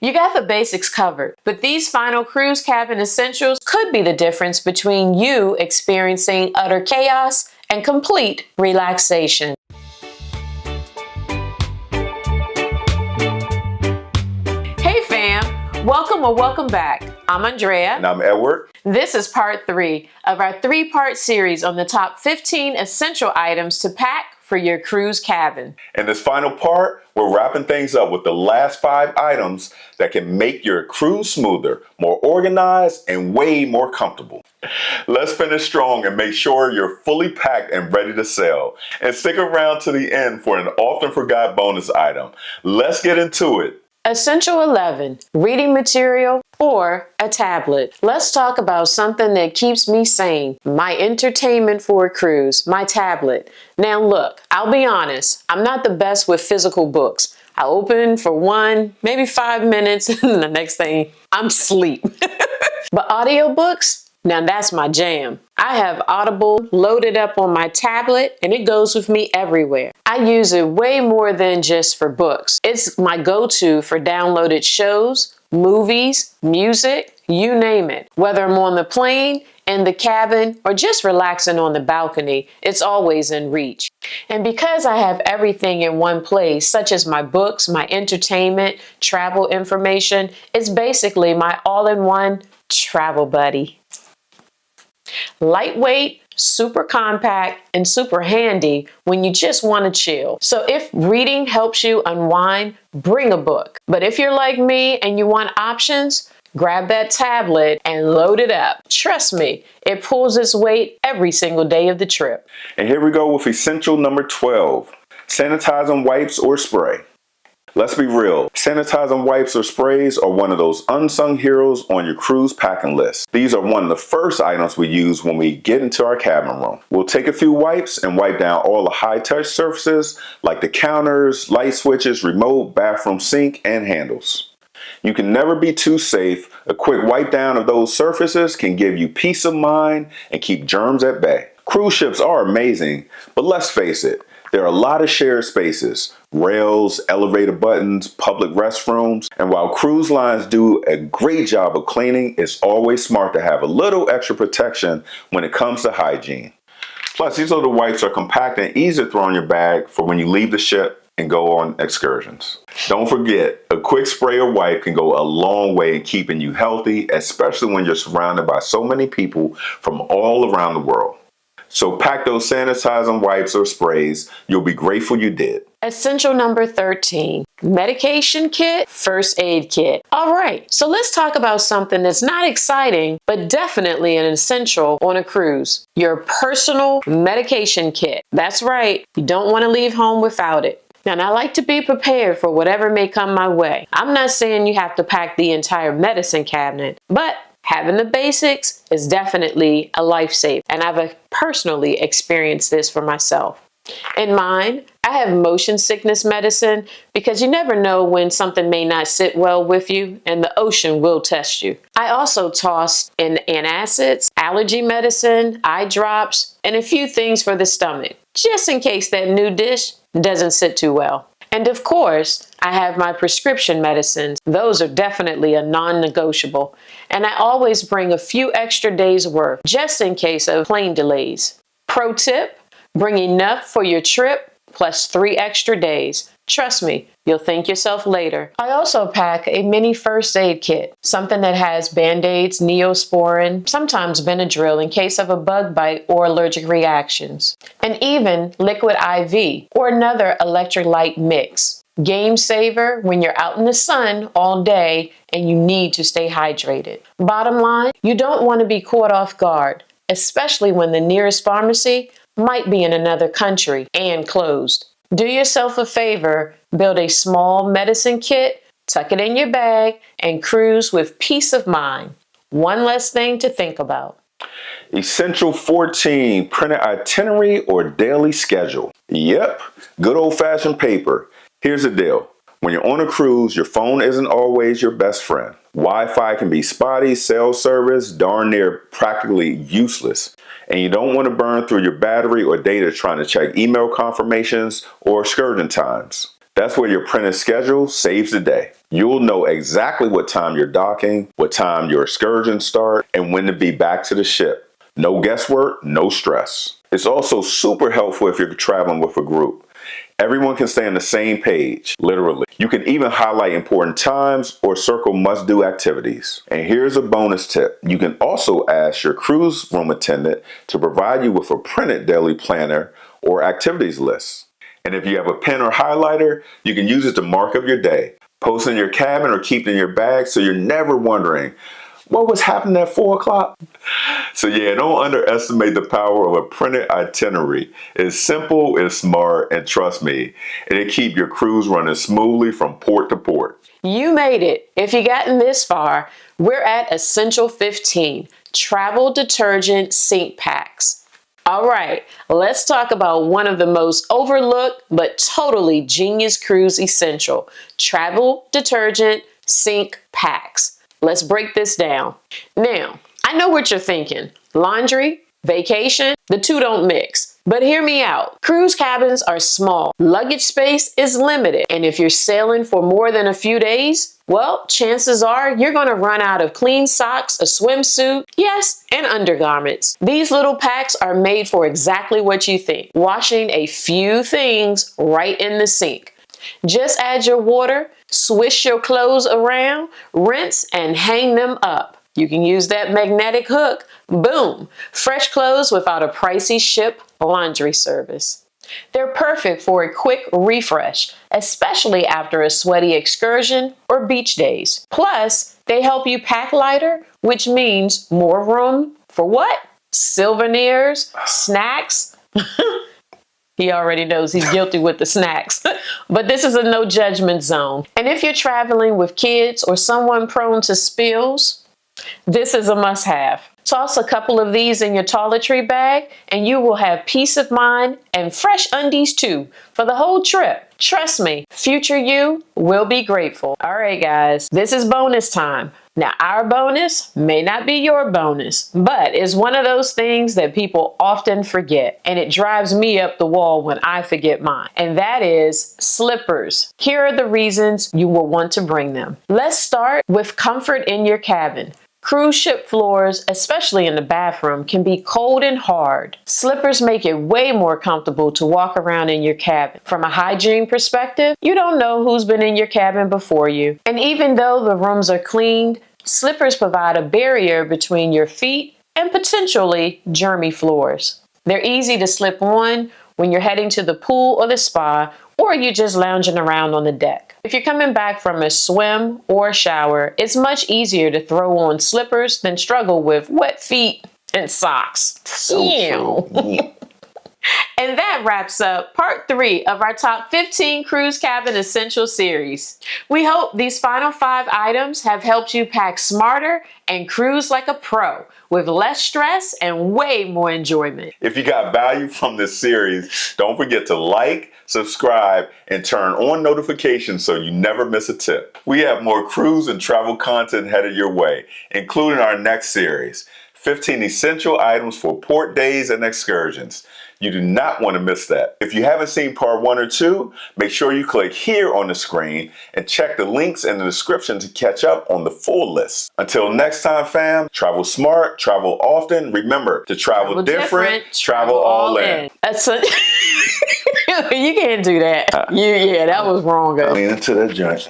You got the basics covered, but these final cruise cabin essentials could be the difference between you experiencing utter chaos and complete relaxation. Hey fam, welcome or welcome back. I'm Andrea. And I'm Edward. This is part 3 of our 3-part series on the top 15 essential items to pack for your cruise cabin. In this final part, we're wrapping things up with the last 5 items that can make your cruise smoother, more organized, and way more comfortable. Let's finish strong and make sure you're fully packed and ready to sail. And stick around to the end for an often forgot bonus item. Let's get into it. Essential 11, reading material or a tablet. Let's talk about something that keeps me sane. My entertainment for a cruise, my tablet. Now look, I'll be honest, I'm not the best with physical books. I open for 1, maybe 5 minutes, and the next thing, I'm asleep. But audiobooks? Now that's my jam. I have Audible loaded up on my tablet and it goes with me everywhere. I use it way more than just for books. It's my go-to for downloaded shows, movies, music, you name it. Whether I'm on the plane, in the cabin, or just relaxing on the balcony, it's always in reach. And because I have everything in one place, such as my books, my entertainment, travel information, it's basically my all-in-one travel buddy. Lightweight, super compact, and super handy when you just want to chill. So if reading helps you unwind, bring a book. But if you're like me and you want options, grab that tablet and load it up. Trust me, it pulls its weight every single day of the trip. And here we go with essential number 12, sanitizing wipes or spray. Let's be real, sanitizing wipes or sprays are one of those unsung heroes on your cruise packing list. These are one of the first items we use when we get into our cabin room. We'll take a few wipes and wipe down all the high-touch surfaces like the counters, light switches, remote, bathroom sink, and handles. You can never be too safe. A quick wipe down of those surfaces can give you peace of mind and keep germs at bay. Cruise ships are amazing, but let's face it, there are a lot of shared spaces, rails, elevator buttons, public restrooms, and while cruise lines do a great job of cleaning, it's always smart to have a little extra protection when it comes to hygiene. Plus, these little wipes are compact and easy to throw in your bag for when you leave the ship and go on excursions. Don't forget, a quick spray or wipe can go a long way in keeping you healthy, especially when you're surrounded by so many people from all around the world. So pack those sanitizing wipes or sprays. You'll be grateful you did. Essential number 13, medication kit, first aid kit. All right, so let's talk about something that's not exciting, but definitely an essential on a cruise. Your personal medication kit. That's right, you don't want to leave home without it. Now, I like to be prepared for whatever may come my way. I'm not saying you have to pack the entire medicine cabinet, but having the basics is definitely a lifesaver, and I've personally experienced this for myself. In mine, I have motion sickness medicine because you never know when something may not sit well with you, and the ocean will test you. I also toss in antacids, allergy medicine, eye drops, and a few things for the stomach, just in case that new dish doesn't sit too well. And of course, I have my prescription medicines. Those are definitely a non-negotiable. And I always bring a few extra days worth just in case of plane delays. Pro tip, bring enough for your trip plus 3 extra days. Trust me, you'll thank yourself later. I also pack a mini first aid kit, something that has Band-Aids, Neosporin, sometimes Benadryl in case of a bug bite or allergic reactions, and even liquid IV or another electrolyte mix. Game saver when you're out in the sun all day and you need to stay hydrated. Bottom line, you don't want to be caught off guard, especially when the nearest pharmacy might be in another country and closed. Do yourself a favor, build a small medicine kit, tuck it in your bag, and cruise with peace of mind. One less thing to think about. Essential 14, printed itinerary or daily schedule. Yep, good old-fashioned paper. Here's the deal. When you're on a cruise, your phone isn't always your best friend. Wi-Fi can be spotty, cell service darn near practically useless. And you don't want to burn through your battery or data trying to check email confirmations or excursion times. That's where your printed schedule saves the day. You'll know exactly what time you're docking, what time your excursions start, and when to be back to the ship. No guesswork, no stress. It's also super helpful if you're traveling with a group. Everyone can stay on the same page, literally. You can even highlight important times or circle must-do activities. And here's a bonus tip. You can also ask your cruise room attendant to provide you with a printed daily planner or activities list. And if you have a pen or highlighter, you can use it to mark up your day. Post in your cabin or keep it in your bag so you're never wondering, what was happening at 4 o'clock? So yeah, don't underestimate the power of a printed itinerary. It's simple, it's smart, and trust me, it'll keep your cruise running smoothly from port to port. You made it. If you gotten this far, we're at Essential 15, Travel Detergent Sink Packs. All right, let's talk about one of the most overlooked but totally genius cruise essential, Travel Detergent Sink Packs. Let's break this down. Now, I know what you're thinking. Laundry, vacation, the two don't mix. But hear me out. Cruise cabins are small. Luggage space is limited. And if you're sailing for more than a few days, well, chances are you're going to run out of clean socks, a swimsuit, yes, and undergarments. These little packs are made for exactly what you think. Washing a few things right in the sink. Just add your water, swish your clothes around, rinse, and hang them up. You can use that magnetic hook. Boom! Fresh clothes without a pricey ship laundry service. They're perfect for a quick refresh, especially after a sweaty excursion or beach days. Plus, they help you pack lighter, which means more room for what? Souvenirs, snacks. He already knows he's guilty with the snacks. But this is a no judgment zone. And if you're traveling with kids or someone prone to spills, this is a must-have. Toss a couple of these in your toiletry bag and you will have peace of mind and fresh undies too for the whole trip. Trust me, future you will be grateful. All right, guys, this is bonus time. Now, our bonus may not be your bonus, but it's one of those things that people often forget, and it drives me up the wall when I forget mine, and that is slippers. Here are the reasons you will want to bring them. Let's start with comfort in your cabin. Cruise ship floors, especially in the bathroom, can be cold and hard. Slippers make it way more comfortable to walk around in your cabin. From a hygiene perspective, you don't know who's been in your cabin before you. And even though the rooms are cleaned, slippers provide a barrier between your feet and potentially germy floors. They're easy to slip on when you're heading to the pool or the spa, or you're just lounging around on the deck. If you're coming back from a swim or shower, it's much easier to throw on slippers than struggle with wet feet and socks. So true. And that wraps up part 3 of our top 15 cruise cabin essential series. We hope these final 5 items have helped you pack smarter and cruise like a pro with less stress and way more enjoyment. If you got value from this series, don't forget to like, subscribe, and turn on notifications so you never miss a tip. We have more cruise and travel content headed your way, including our next series, 15 essential items for port days and excursions. You do not want to miss that. If you haven't seen part 1 or 2, make sure you click here on the screen and check the links in the description to catch up on the full list. Until next time, fam, travel smart, travel often. Remember to travel different, travel all in. You can't do that. Yeah, that was wrong, guys. Lean into that joint.